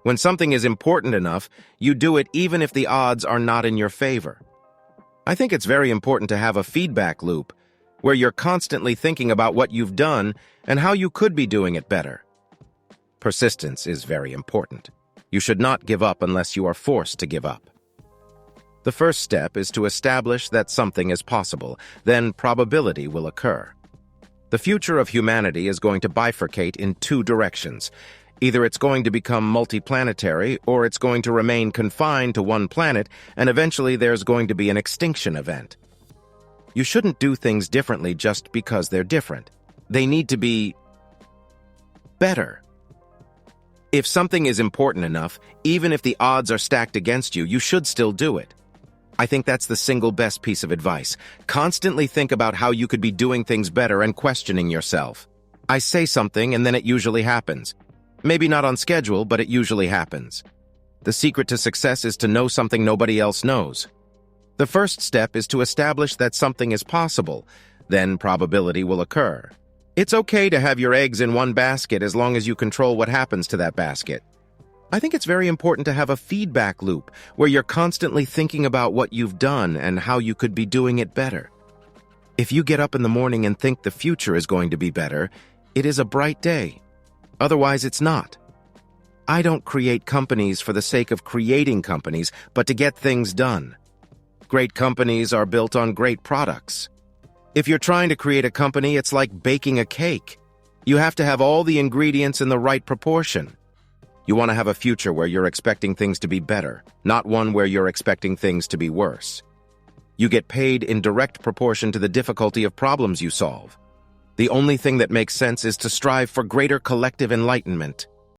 When something is important enough, you do it even if the odds are not in your favor. I think it's very important to have a feedback loop where you're constantly thinking about what you've done and how you could be doing it better. Persistence is very important. You should not give up unless you are forced to give up. The first step is to establish that something is possible, then probability will occur. The future of humanity is going to bifurcate in two directions. Either it's going to become multiplanetary, or it's going to remain confined to one planet, and eventually there's going to be an extinction event. You shouldn't do things differently just because they're different. They need to be better. If something is important enough, even if the odds are stacked against you, you should still do it. I think that's the single best piece of advice. Constantly think about how you could be doing things better and questioning yourself. I say something and then it usually happens. Maybe not on schedule, but it usually happens. The secret to success is to know something nobody else knows. The first step is to establish that something is possible. Then probability will occur. It's okay to have your eggs in one basket as long as you control what happens to that basket. I think it's very important to have a feedback loop where you're constantly thinking about what you've done and how you could be doing it better. If you get up in the morning and think the future is going to be better, it is a bright day. Otherwise, it's not. I don't create companies for the sake of creating companies, but to get things done. Great companies are built on great products. If you're trying to create a company, it's like baking a cake. You have to have all the ingredients in the right proportion. You want to have a future where you're expecting things to be better, not one where you're expecting things to be worse. You get paid in direct proportion to the difficulty of problems you solve. The only thing that makes sense is to strive for greater collective enlightenment.